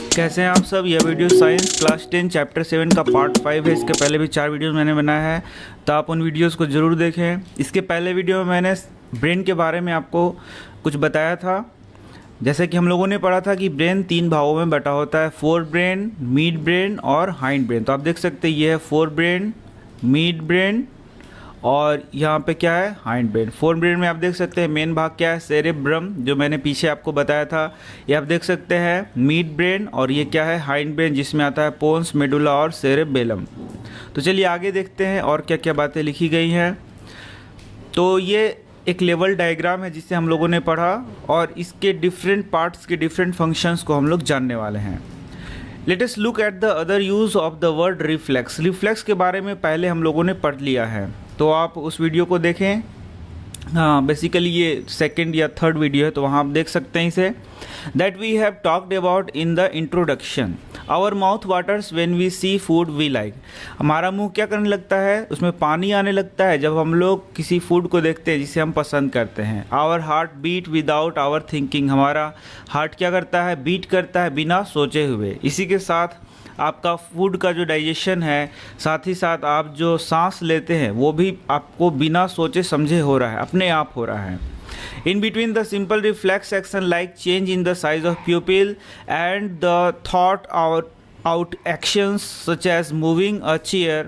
कैसे हैं आप सब। यह वीडियो साइंस क्लास 10 चैप्टर 7 का पार्ट 5 है। इसके पहले भी 4 वीडियोस मैंने बनाया है, तो आप उन वीडियोस को ज़रूर देखें। इसके पहले वीडियो में मैंने ब्रेन के बारे में आपको कुछ बताया था। जैसे कि हम लोगों ने पढ़ा था कि ब्रेन 3 भागों में बटा होता है, फोर ब्रेन, मिड ब्रेन और हाइंड ब्रेन। तो आप देख सकते हैं ये है फोर ब्रेन, मिड ब्रेन और यहाँ पे क्या है, हाइंड ब्रेन। फोर ब्रेन में आप देख सकते हैं मेन भाग क्या है, सेरेब्रम, जो मैंने पीछे आपको बताया था। ये आप देख सकते हैं मिड ब्रेन, और ये क्या है, हाइंड ब्रेन, जिसमें आता है पोन्स, मेडुला और सेरेबेलम। तो चलिए आगे देखते हैं और क्या क्या बातें लिखी गई हैं। तो ये एक लेवल डायग्राम है जिसे हम लोगों ने पढ़ा, और इसके डिफरेंट पार्ट्स के डिफरेंट फंक्शंस को हम लोग जानने वाले हैं। Let us look at the other use of the word reflex. Reflex के बारे में पहले हम लोगों ने पढ़ लिया है, तो आप उस वीडियो को देखें। हाँ, बेसिकली ये सेकंड या थर्ड वीडियो है, तो वहाँ आप देख सकते हैं इसे। That we have talked about in the introduction. Our mouth waters when we see food we like. हमारा मुंह क्या करने लगता है, उसमें पानी आने लगता है जब हम लोग किसी फूड को देखते हैं जिसे हम पसंद करते हैं। Our heart beat without our thinking. हमारा हार्ट क्या करता है, बीट करता है बिना सोचे हुए। इसी के साथ आपका फूड का जो डाइजेशन है, साथ ही साथ आप जो सांस लेते हैं, वो भी आपको बिना सोचे समझे हो रहा है, अपने आप हो रहा है। In between the simple reflex action like change in the size of pupil and the thought out actions such as moving a chair,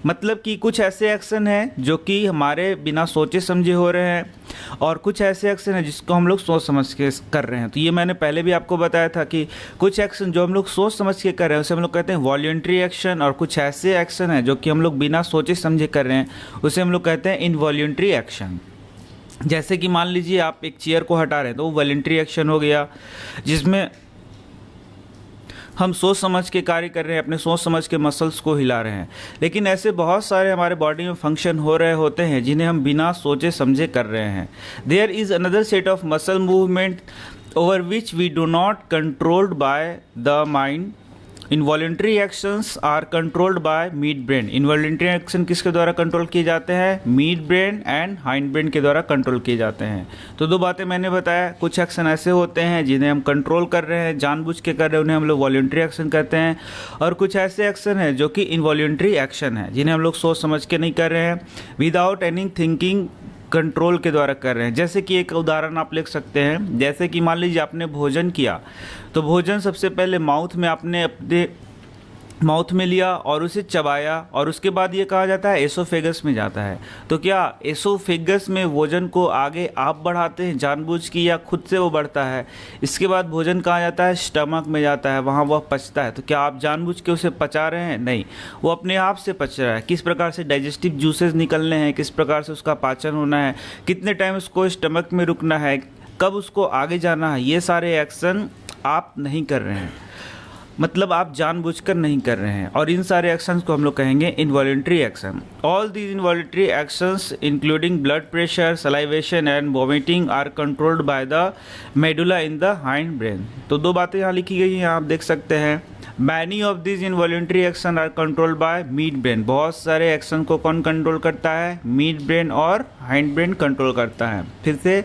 मतलब कि कुछ ऐसे एक्शन हैं जो कि हमारे बिना सोचे समझे हो रहे हैं, और कुछ ऐसे एक्शन हैं जिसको हम लोग सोच समझ के कर रहे हैं। तो ये मैंने पहले भी आपको बताया था कि कुछ एक्शन जो हम लोग सोच समझ के कर रहे हैं उसे हम लोग कहते हैं वॉलंटरी एक्शन, और कुछ ऐसे एक्शन हैं जो कि हम लोग बिना सोचे समझे कर रहे हैं उसे हम लोग कहते हैं इनवॉलंटरी एक्शन। जैसे कि मान लीजिए आप एक चेयर को हटा रहे हैं, तो वो वॉलंटरी एक्शन हो गया, जिसमें हम सोच समझ के कार्य कर रहे हैं, अपने सोच समझ के मसल्स को हिला रहे हैं। लेकिन ऐसे बहुत सारे हमारे बॉडी में फंक्शन हो रहे होते हैं जिन्हें हम बिना सोचे समझे कर रहे हैं। There is another set of muscle movement over which we do not controlled by the mind. Involuntary actions are controlled by mid brain. Involuntary action किसके द्वारा कंट्रोल किए जाते हैं, mid brain and hind brain के द्वारा control किए जाते हैं। तो दो बातें मैंने बताया, कुछ एक्शन ऐसे होते हैं जिन्हें हम कंट्रोल कर रहे हैं, जानबूझ के कर रहे हैं, उन्हें हम लोग वॉलंटरी एक्शन कहते हैं। और कुछ ऐसे एक्शन हैं जो कि इनवॉलंटरी एक्शन है, जिन्हें हम लोग सोच समझ के नहीं कर रहे हैं, विदाउट एनी थिंकिंग, कंट्रोल के द्वारा कर रहे हैं। जैसे कि एक उदाहरण आप लिख सकते हैं, जैसे कि मान लीजिए आपने भोजन किया, तो भोजन सबसे पहले माउथ में आपने अपने माउथ में लिया और उसे चबाया, और उसके बाद ये कहा जाता है एसोफेगस में जाता है। तो क्या एसोफेगस में भोजन को आगे आप बढ़ाते हैं जानबूझ के, या खुद से वो बढ़ता है? इसके बाद भोजन कहाँ जाता है, स्टमक में जाता है, वहाँ वह पचता है। तो क्या आप जानबूझ के उसे पचा रहे हैं? नहीं, वो अपने आप से पच रहा है। किस प्रकार से डाइजेस्टिव जूसेस निकलने हैं, किस प्रकार से उसका पाचन होना है, कितने टाइम उसको स्टमक में रुकना है, कब उसको आगे जाना है, ये सारे एक्शन आप नहीं कर रहे हैं, मतलब आप जानबूझकर नहीं कर रहे हैं। और इन सारे एक्शंस को हम लोग कहेंगे involuntary action. All these involuntary actions including blood pressure, salivation and vomiting are controlled by the medulla in the hind brain. तो दो बातें यहाँ लिखी गई हैं, आप देख सकते हैं। Many of this involuntary action are controlled by mid brain. बहुत सारे एक्शन को कौन कंट्रोल करता है, मिड ब्रेन और हाइंड ब्रेन कंट्रोल करता है। फिर से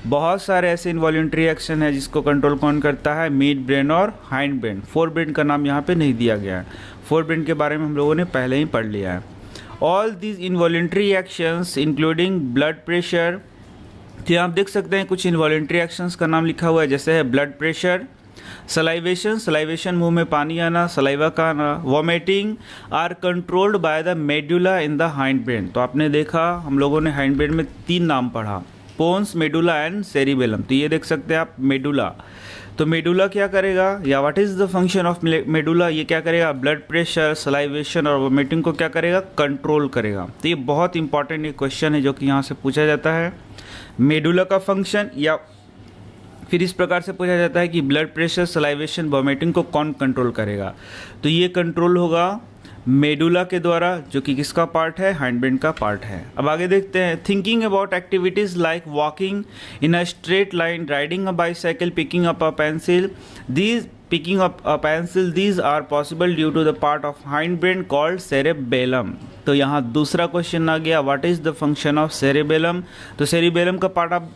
बहुत सारे ऐसे इनवॉलंटरी एक्शन है जिसको कंट्रोल कौन करता है, मिड ब्रेन और हाइंड ब्रेन। फोर ब्रेन का नाम यहाँ पे नहीं दिया गया है, फोर ब्रेन के बारे में हम लोगों ने पहले ही पढ़ लिया है। All these involuntary actions including blood pressure. तो यहाँ आप देख सकते हैं कुछ इनवॉलंटरी एक्शंस का नाम लिखा हुआ है, जैसे है ब्लड प्रेशर, सलाइवेशन, सलाइवेशन मुंह में पानी आना, सलाइवा का आना, vomiting are controlled by the medulla in the hind brain. तो आपने देखा हम लोगों ने हाइंड ब्रेन में 3 नाम पढ़ा, पोन्स, मेडुला एंड सेरिबेलम। तो ये देख सकते हैं आप मेडुला। तो मेडुला क्या करेगा, या what is the function of medulla, ये क्या करेगा, ब्लड प्रेशर, सलाइवेशन और वोमिटिंग को क्या करेगा, कंट्रोल करेगा। तो ये बहुत इंपॉर्टेंट एक क्वेश्चन है जो कि यहाँ से पूछा जाता है, मेडुला का फंक्शन, या फिर इस प्रकार से पूछा जाता है कि ब्लड प्रेशर, सलाइवेशन, वोमिटिंग को कौन कंट्रोल करेगा। तो ये कंट्रोल होगा मेडुला के द्वारा, जो कि किसका पार्ट है, हाइंड ब्रेन का पार्ट है। अब आगे देखते हैं। Thinking about activities like walking in a straight line, riding a bicycle, picking up a pencil, these picking up a pencil, these are possible due to the part of hind brain called cerebellum। तो यहाँ दूसरा question आ गया, what is the function of cerebellum. तो cerebellum का part आप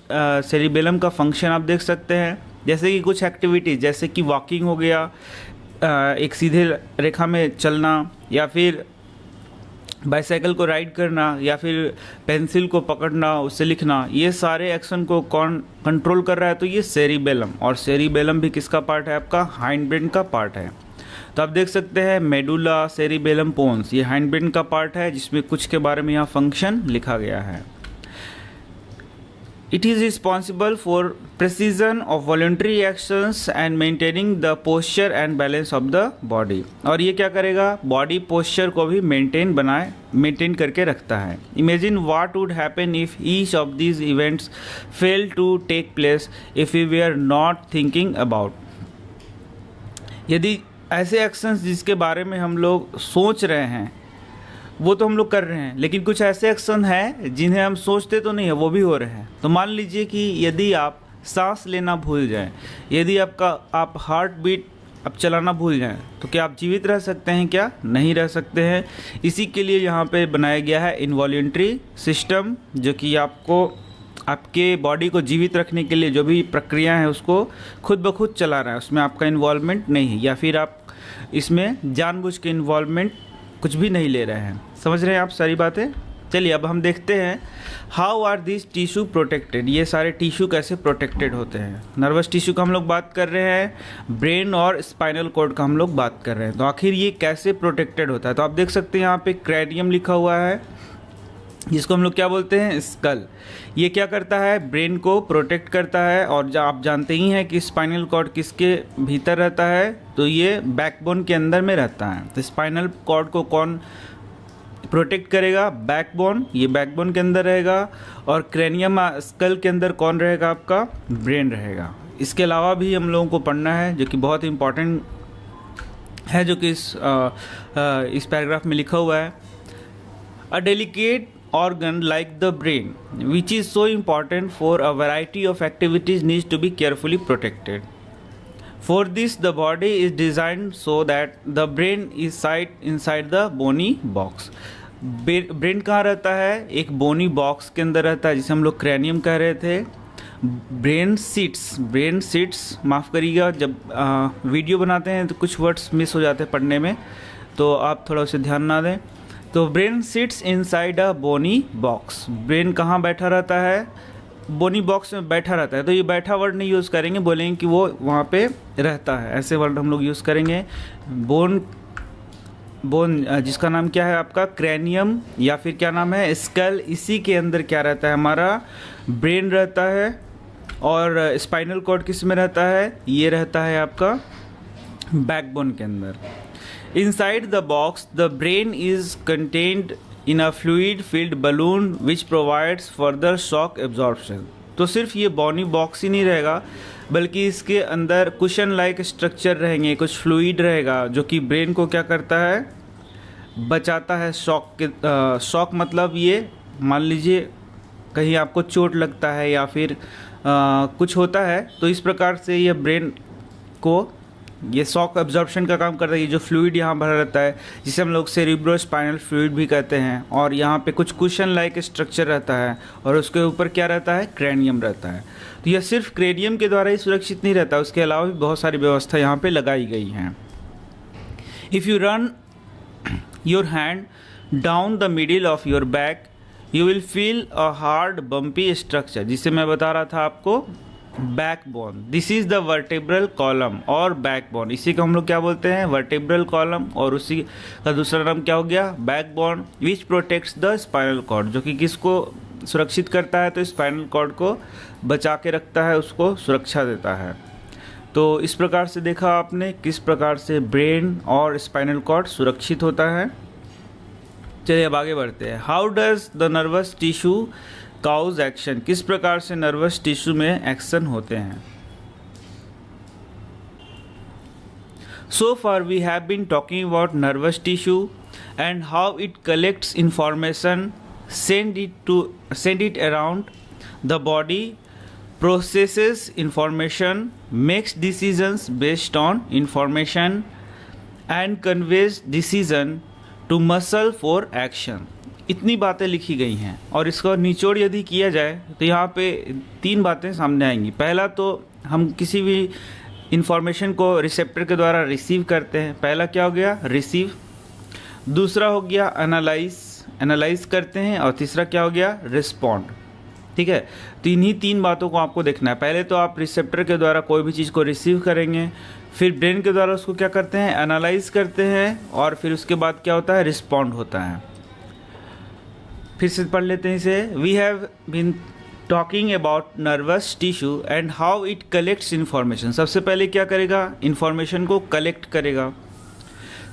cerebellum का function आप देख सकते हैं। जैसे कि कुछ एक्टिविटीज़ जैसे कि वॉकिंग हो गया, एक सीधे रेखा में चलना, या फिर बाइसाइकिल को राइड करना, या फिर पेंसिल को पकड़ना, उससे लिखना, ये सारे एक्शन को कौन कंट्रोल कर रहा है? तो ये सेरिबेलम। और सेरिबेलम भी किसका पार्ट है? आपका हाइंड ब्रेन का पार्ट है। तो आप देख सकते हैं मेडुला, सेरिबेलम, पोन्स, ये हाइंड ब्रेन का पार्ट है जिसमें कुछ के बारे में यहाँ फंक्शन लिखा गया है। It is responsible for precision of voluntary actions and maintaining the posture and balance of the body। और ये क्या करेगा? बॉडी पोस्चर को भी मेंटेन करके रखता है। Imagine what would happen if each of these events failed to take place if we were not thinking about। यदि ऐसे एक्शंस जिसके बारे में हम लोग सोच रहे हैं वो तो हम लोग कर रहे हैं, लेकिन कुछ ऐसे एक्शन हैं जिन्हें हम सोचते तो नहीं है, वो भी हो रहे हैं। तो मान लीजिए कि यदि आप सांस लेना भूल जाएं, यदि आप हार्ट बीट अब चलाना भूल जाएं, तो क्या आप जीवित रह सकते हैं? क्या नहीं रह सकते हैं। इसी के लिए यहाँ पे बनाया गया है इनवॉल्यूंट्री सिस्टम, जो कि आपको आपके बॉडी को जीवित रखने के लिए जो भी प्रक्रिया है उसको खुद ब खुद चला रहा है, उसमें आपका इन्वॉल्वमेंट नहीं है, या फिर आप इसमें जानबूझ के इन्वॉल्वमेंट कुछ भी नहीं ले रहे हैं। समझ रहे हैं आप सारी बातें? चलिए अब हम देखते हैं how are this tissue protected. ये सारे टिश्यू कैसे प्रोटेक्टेड होते हैं। नर्वस टिश्यू का हम लोग बात कर रहे हैं, ब्रेन और स्पाइनल कॉर्ड का हम लोग बात कर रहे हैं। तो आखिर ये कैसे प्रोटेक्टेड होता है? तो आप देख सकते हैं यहाँ पे क्रेनियम लिखा हुआ है, जिसको हम लोग क्या बोलते हैं? स्कल। ये क्या करता है? ब्रेन को प्रोटेक्ट करता है। और आप जानते ही हैं कि स्पाइनल कॉर्ड किसके भीतर रहता है? तो ये बैकबोन के अंदर में रहता है। तो स्पाइनल कॉर्ड को कौन प्रोटेक्ट करेगा? बैकबोन। ये बैकबोन के अंदर रहेगा। और क्रेनियम स्कल के अंदर कौन रहेगा? आपका ब्रेन रहेगा। इसके अलावा भी हम लोगों को पढ़ना है, जो कि बहुत इंपॉर्टेंट है, जो कि इस पैराग्राफ में लिखा हुआ है। अ delicate organ like the brain, which is so important for a variety of activities, needs to be carefully protected. For this, the body is designed so that the brain is inside the bony box. Brain कहाँ रहता है? एक बोनी box के अंदर रहता है, जिसे हम लोग क्रेनियम कह रहे थे। ब्रेन सीट्स माफ़ करिएगा, जब वीडियो बनाते हैं तो कुछ वर्ड्स मिस हो जाते हैं पढ़ने में, तो आप थोड़ा उसे ध्यान ना दें। तो brain sits inside a bony box. Brain कहाँ बैठा रहता है? बोनी बॉक्स में बैठा रहता है। तो ये बैठा वर्ड नहीं यूज़ करेंगे, बोलेंगे कि वो वहाँ पे रहता है, ऐसे वर्ड हम लोग यूज़ करेंगे। बोन जिसका नाम क्या है आपका? क्रेनियम, या फिर क्या नाम है? स्कल। इसी के अंदर क्या रहता है? हमारा ब्रेन रहता है। और स्पाइनल कॉर्ड किस में रहता है? ये रहता है आपका बैकबोन के अंदर। Inside the box, the brain is contained in a fluid-filled balloon which provides further shock absorption। तो सिर्फ ये बोनी बॉक्स ही नहीं रहेगा, बल्कि इसके अंदर कुशन लाइक स्ट्रक्चर रहेंगे, कुछ फ्लूइड रहेगा, जो कि ब्रेन को क्या करता है? बचाता है शॉक के। शॉक मतलब ये मान लीजिए कहीं आपको चोट लगता है या फिर कुछ होता है, तो इस प्रकार से ये ब्रेन को ये शॉक एब्जॉर्प्शन का काम करता है। ये जो फ्लूइड यहाँ भरा रहता है, जिसे हम लोग सेरिब्रो स्पाइनल फ्लूइड भी कहते हैं, और यहाँ पे कुछ कुशन लाइक स्ट्रक्चर रहता है, और उसके ऊपर क्या रहता है? क्रेनियम रहता है। तो यह सिर्फ क्रेनियम के द्वारा ही सुरक्षित नहीं रहता, उसके अलावा भी बहुत सारी व्यवस्था यहाँ पे लगाई गई हैं। If you run your hand down the middle of your back, you will feel a hard bumpy structure, जिसे मैं बता रहा था आपको, backbone. This is the vertebral column और बैकबोन। इसी को हम लोग क्या बोलते हैं? Vertebral column. और उसी का दूसरा नाम क्या हो गया? Backbone. Which protects the spinal cord, जो कि किसको सुरक्षित करता है? तो स्पाइनल कॉर्ड को बचा के रखता है, उसको सुरक्षा देता है। तो इस प्रकार से देखा आपने किस प्रकार से ब्रेन और स्पाइनल कॉर्ड सुरक्षित होता है। चलिए अब आगे बढ़ते हैं। How does the nervous tissue cause action. किस प्रकार से नर्वस टिश्यू में एक्शन होते हैं। So far we have been talking about nervous tissue and how it collects information, send it around the body, processes information, makes decisions based on information and conveys decision to muscle for action. इतनी बातें लिखी गई हैं, और इसका निचोड़ यदि किया जाए तो यहाँ पे 3 बातें सामने आएंगी। पहला तो हम किसी भी इंफॉर्मेशन को रिसेप्टर के द्वारा रिसीव करते हैं। पहला क्या हो गया, रिसीव। दूसरा हो गया एनालाइज करते हैं। और तीसरा क्या हो गया, रिस्पॉन्ड। ठीक है, तो इन्हीं 3 बातों को आपको देखना है। पहले तो आप रिसेप्टर के द्वारा कोई भी चीज़ को रिसीव करेंगे, फिर ब्रेन के द्वारा उसको क्या करते हैं, एनालाइज करते हैं, और फिर उसके बाद क्या होता है, रिस्पॉन्ड होता है। फिर से पढ़ लेते हैं इसे। We have been talking about nervous tissue and how it collects information. सबसे पहले क्या करेगा, इन्फॉर्मेशन को कलेक्ट करेगा,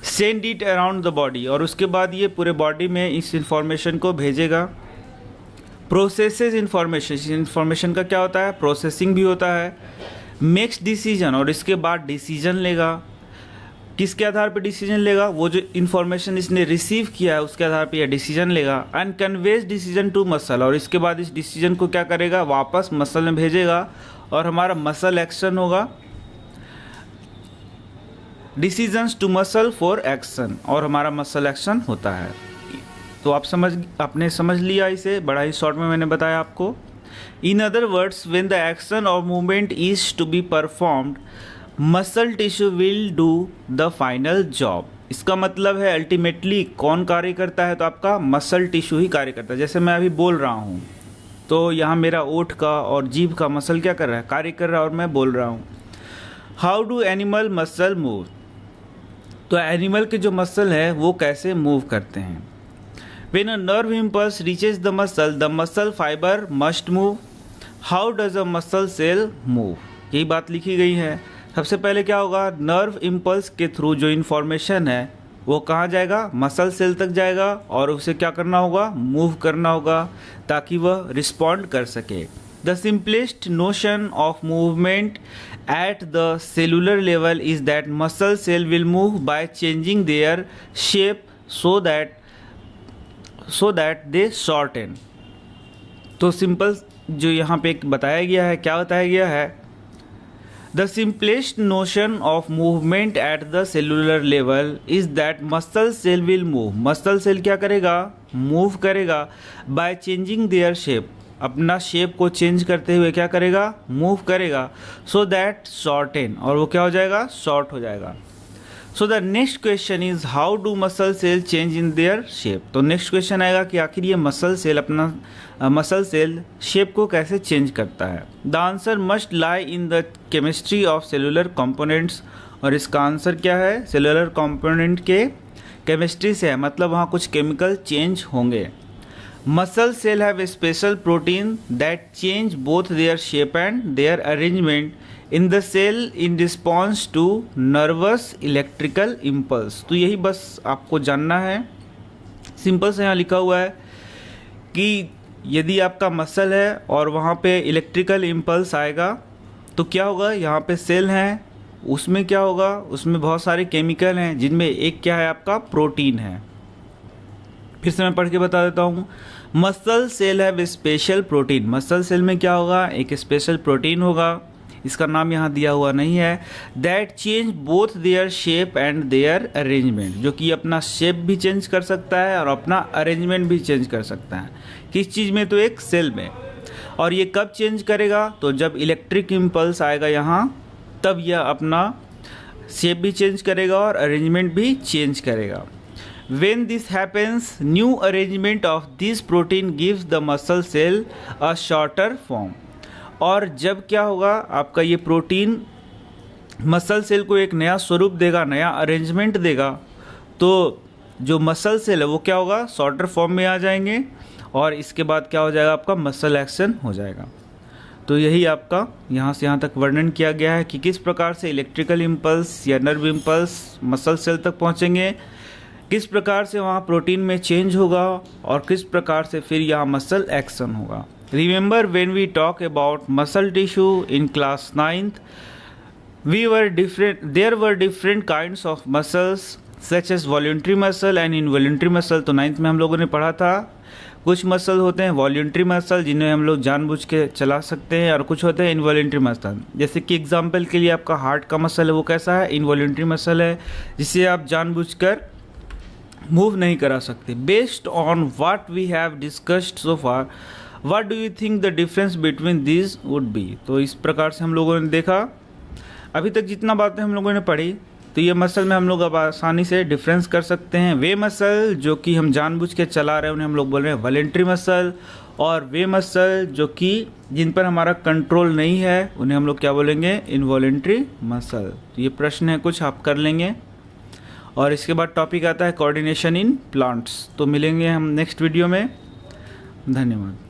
send it around the body, और उसके बाद ये पूरे बॉडी में इस इंफॉर्मेशन को भेजेगा। प्रोसेसेस इन्फॉर्मेशन का क्या होता है, प्रोसेसिंग भी होता है। मेक्स डिसीजन, और इसके बाद डिसीजन लेगा। किसके आधार पर डिसीजन लेगा, वो जो इन्फॉर्मेशन इसने रिसीव किया है उसके आधार पर यह डिसीजन लेगा। And conveys decision to muscle, और इसके बाद इस डिसीजन को क्या करेगा, वापस मसल में भेजेगा, और हमारा मसल एक्शन होगा। Decisions to muscle for action, और हमारा मसल एक्शन होता है। तो आपने समझ लिया इसे, बड़ा ही शॉर्ट में मैंने बताया आपको। In other words, when the action और movement is to be performed, muscle tissue will do the final job. इसका मतलब है अल्टीमेटली कौन कार्य करता है, तो आपका मसल टिश्यू ही कार्य करता है। जैसे मैं अभी बोल रहा हूँ, तो यहाँ मेरा ओठ का और जीभ का मसल क्या कर रहा है, कार्य कर रहा है, और मैं बोल रहा हूँ। How do animal muscle move, तो एनिमल के जो मसल है वो कैसे मूव करते हैं। When a nerve impulse reaches the muscle fiber must move. How does a muscle cell move? यही बात लिखी गई है। सबसे पहले क्या होगा, नर्व इम्पल्स के थ्रू जो इन्फॉर्मेशन है वो कहाँ जाएगा, मसल सेल तक जाएगा, और उसे क्या करना होगा, मूव करना होगा, ताकि वह रिस्पॉन्ड कर सके। The simplest notion of movement at the cellular level is that muscle cell will move by changing their shape so that they shorten। तो सिंपल जो यहाँ पे बताया गया है, क्या बताया गया है, the simplest notion of movement at the cellular level is that muscle cell will move. Muscle cell क्या करेगा, मूव करेगा, बाय चेंजिंग देयर शेप, अपना शेप को चेंज करते हुए क्या करेगा, मूव करेगा, सो दैट शॉर्टेन, और वो क्या हो जाएगा, शॉर्ट हो जाएगा। So the next question is how do muscle cell change in their shape. तो नेक्स्ट क्वेश्चन आएगा कि आखिर ये मसल सेल अपना मसल सेल शेप को कैसे चेंज करता है। The answer must lie in the chemistry of cellular components, और इसका आंसर क्या है, सेलुलर कंपोनेंट के केमिस्ट्री से है, मतलब वहाँ कुछ केमिकल चेंज होंगे। Muscle cell have a special protein that change both their shape and their arrangement in the cell in response to nervous electrical impulse. तो यही बस आपको जानना है। सिंपल से यहाँ लिखा हुआ है कि यदि आपका मसल है और वहाँ पे इलेक्ट्रिकल इम्पल्स आएगा तो क्या होगा, यहाँ पे सेल हैं, उसमें क्या होगा, उसमें बहुत सारे केमिकल हैं, जिनमें एक क्या है, आपका प्रोटीन है। फिर से मैं पढ़ के बता देता हूँ। Muscle cell have special protein, muscle cell में क्या होगा, एक स्पेशल प्रोटीन होगा, इसका नाम यहाँ दिया हुआ नहीं है। That change both their shape and their arrangement, जो कि अपना शेप भी चेंज कर सकता है और अपना अरेंजमेंट भी चेंज कर सकता है। किस चीज़ में, तो एक सेल में। और ये कब चेंज करेगा, तो जब इलेक्ट्रिक इम्पल्स आएगा यहाँ, तब यह अपना शेप भी चेंज करेगा और अरेंजमेंट भी चेंज करेगा। When this happens, new arrangement of this protein gives the muscle cell a shorter form। और जब क्या होगा, आपका ये प्रोटीन मसल सेल को एक नया स्वरूप देगा, नया अरेंजमेंट देगा, तो जो मसल सेल है वो क्या होगा, शॉर्टर फॉर्म में आ जाएंगे, और इसके बाद क्या हो जाएगा, आपका मसल एक्शन हो जाएगा। तो यही आपका यहाँ से यहाँ तक वर्णन किया गया है कि किस प्रकार से इलेक्ट्रिकल इम्पल्स या नर्व इम्पल्स मसल सेल तक पहुँचेंगे, किस प्रकार से वहाँ प्रोटीन में चेंज होगा, और किस प्रकार से फिर यहाँ मसल एक्शन होगा। Remember when we talk about muscle tissue in class 9th, there were different kinds of muscles such as voluntary muscle and involuntary muscle। तो 9th में हम लोगों ने पढ़ा था कुछ मसल होते हैं वॉल्यूंट्री मसल, जिन्हें हम लोग जानबूझ के चला सकते हैं, और कुछ होते हैं इनवॉल्यूंट्री मसल। जैसे कि एग्जांपल के लिए आपका हार्ट का मसल है, वो कैसा है, इनवॉल्यूंट्री मसल है, जिसे आप जानबूझकर मूव नहीं करा सकते। Based on what we have discussed so far, what do you think the difference between these would be. तो इस प्रकार से हम लोगों ने देखा अभी तक जितना बातें हम लोगों ने पढ़ी, तो ये मसल में हम लोग अब आसानी से डिफरेंस कर सकते हैं। वे मसल जो कि हम जानबूझ के चला रहे हैं उन्हें हम लोग बोल रहे हैं वॉलेंट्री मसल, और वे मसल जो कि जिन पर हमारा कंट्रोल नहीं है उन्हें हम लोग क्या बोलेंगे, इनवॉलेंट्री मसल। तो ये प्रश्न है कुछ आप कर लेंगे। और इसके बाद टॉपिक आता है कोऑर्डिनेशन इन प्लांट्स। तो मिलेंगे हम नेक्स्ट वीडियो में। धन्यवाद।